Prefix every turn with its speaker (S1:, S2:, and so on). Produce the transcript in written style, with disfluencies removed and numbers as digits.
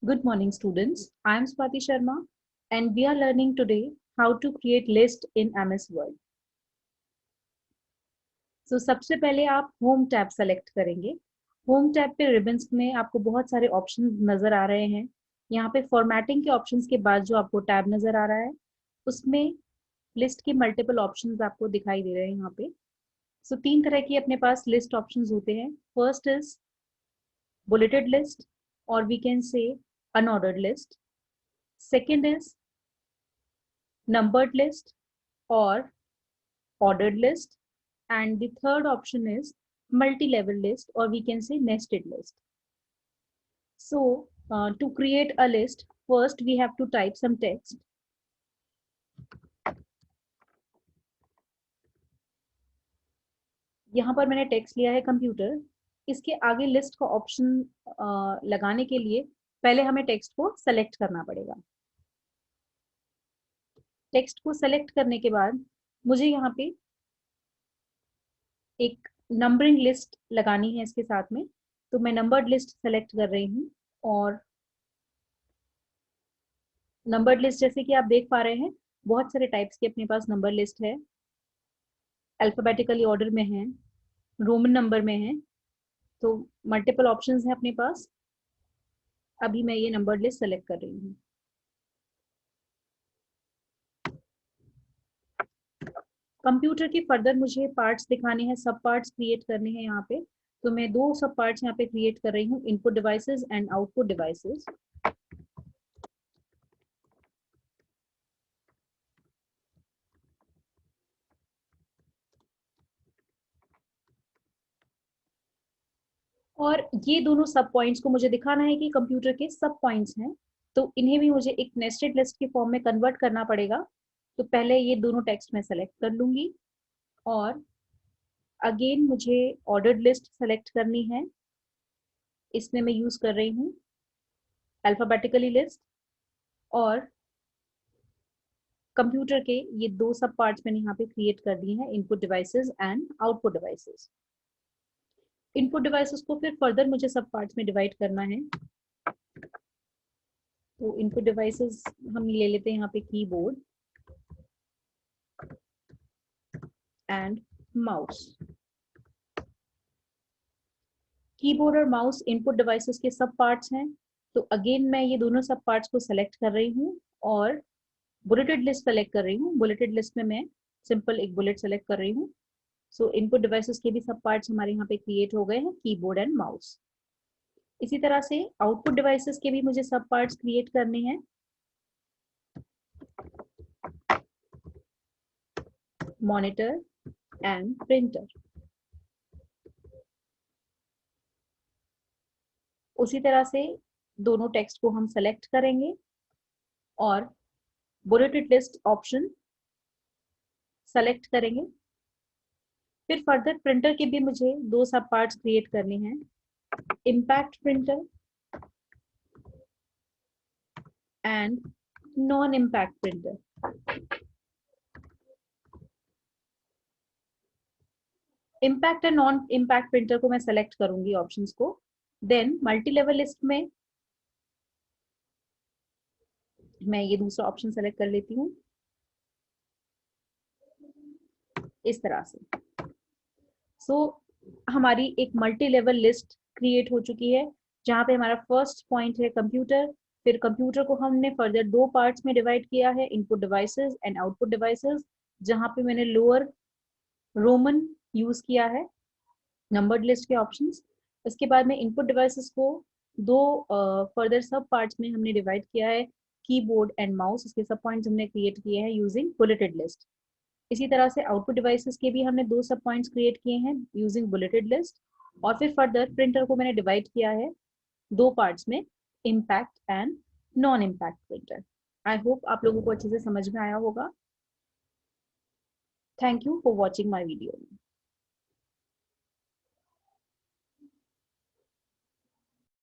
S1: Good morning, students. I am Swati Sharma, and we are learning today how to create list in MS Word. So सबसे पहले आप home tab select करेंगे। Home tab पे ribbons में आपको बहुत सारे ऑप्शन नजर आ रहे हैं। यहाँ पे फॉर्मेटिंग के ऑप्शंस के बाद जो आपको टैब नजर आ रहा है, उसमें लिस्ट के मल्टीपल ऑप्शंस आपको दिखाई दे रहे हैं यहाँ पे। सो तीन तरह की अपने पास लिस्ट ऑप्शंस होते हैं। फर्स्ट इज बुलेटेड लिस्ट, और we can say unordered list. Second is numbered list or ordered list, and the third option is multi-level list, or we can say nested list. So to create a list, first we have to type some text. यहाँ पर मैंने text लिया है computer. इसके आगे list का option लगाने के लिए पहले हमें टेक्स्ट को सेलेक्ट करना पड़ेगा। टेक्स्ट को सेलेक्ट करने के बाद मुझे यहाँ पे एक नंबरिंग लिस्ट लगानी है इसके साथ में, तो मैं नंबर्ड लिस्ट सेलेक्ट कर रही हूँ। और नंबर्ड लिस्ट जैसे कि आप देख पा रहे हैं, बहुत सारे टाइप्स की अपने पास नंबर लिस्ट है। अल्फाबेटिकली ऑर्डर में है, रोमन नंबर में है, तो मल्टीपल ऑप्शंस हैं अपने पास। अभी मैं ये नंबर्ड लिस्ट सेलेक्ट कर रही हूँ। कंप्यूटर के फर्दर मुझे पार्ट्स दिखाने हैं, सब पार्ट्स क्रिएट करने हैं यहाँ पे। तो मैं दो सब पार्ट्स यहाँ पे क्रिएट कर रही हूँ, input devices and output devices. और ये दोनों सब पॉइंट्स को मुझे दिखाना है कि कंप्यूटर के सब पॉइंट्स हैं, तो इन्हें भी मुझे एक नेस्टेड लिस्ट के फॉर्म में कन्वर्ट करना पड़ेगा। तो पहले ये दोनों टेक्स्ट मैं सेलेक्ट कर लूंगी, और अगेन मुझे ऑर्डर्ड लिस्ट सेलेक्ट करनी है। इसमें मैं यूज कर रही हूँ अल्फाबेटिकली लिस्ट, और कंप्यूटर के ये दो सब पार्ट्स मैंने यहाँ पे क्रिएट कर दिए हैं, input devices and output devices. Input devices को फिर फर्दर मुझे सब पार्ट्स में डिवाइड करना है। तो इनपुट डिवाइसेस हम ले लेते हैं यहाँ पे कीबोर्ड एंड माउस। कीबोर्ड और माउस इनपुट डिवाइसेस के सब पार्ट्स हैं। तो अगेन मैं ये दोनों सब पार्ट्स को सेलेक्ट कर रही हूँ और बुलेटेड लिस्ट सेलेक्ट कर रही हूँ। बुलेटेड लिस्ट में मैं सिंपल एक बुलेट सेलेक्ट कर रही हूँ। सो इनपुट डिवाइसेस के भी सब पार्ट्स हमारे यहाँ पे क्रिएट हो गए हैं, कीबोर्ड एंड माउस। इसी तरह से आउटपुट डिवाइसेस के भी मुझे सब पार्ट्स क्रिएट करने हैं, मॉनिटर एंड प्रिंटर। उसी तरह से दोनों टेक्स्ट को हम सेलेक्ट करेंगे और बुलेटेड लिस्ट ऑप्शन सेलेक्ट करेंगे। फिर फर्दर प्रिंटर के भी मुझे दो सब पार्ट्स क्रिएट करने हैं, impact printer and non impact printer. Impact and non impact printer को मैं सेलेक्ट करूंगी ऑप्शंस को। देन मल्टी लेवल लिस्ट में मैं ये दूसरा ऑप्शन सेलेक्ट कर लेती हूँ इस तरह से। सो हमारी एक मल्टी लेवल लिस्ट क्रिएट हो चुकी है, जहाँ पे हमारा फर्स्ट पॉइंट है कंप्यूटर। फिर कंप्यूटर को हमने फर्दर दो पार्ट्स में डिवाइड किया है, input devices and output devices, जहाँ पे मैंने लोअर रोमन यूज किया है नंबर्ड लिस्ट के ऑप्शंस। इसके बाद में इनपुट डिवाइसेस को दो फर्दर सब पार्ट्स में हमने डिवाइड किया है, कीबोर्ड एंड माउस। इसके सब पॉइंट्स हमने क्रिएट किए हैं यूजिंग बुलेटेड लिस्ट। इसी तरह से आउटपुट डिवाइसेस के भी हमने दो सब पॉइंट्स क्रिएट किए हैं यूजिंग बुलेटेड लिस्ट। और फिर फर्दर प्रिंटर को मैंने डिवाइड किया है दो पार्ट्स में, impact and non impact printer. I hope आप लोगों को अच्छे से समझ में आया होगा। Thank you for watching my video.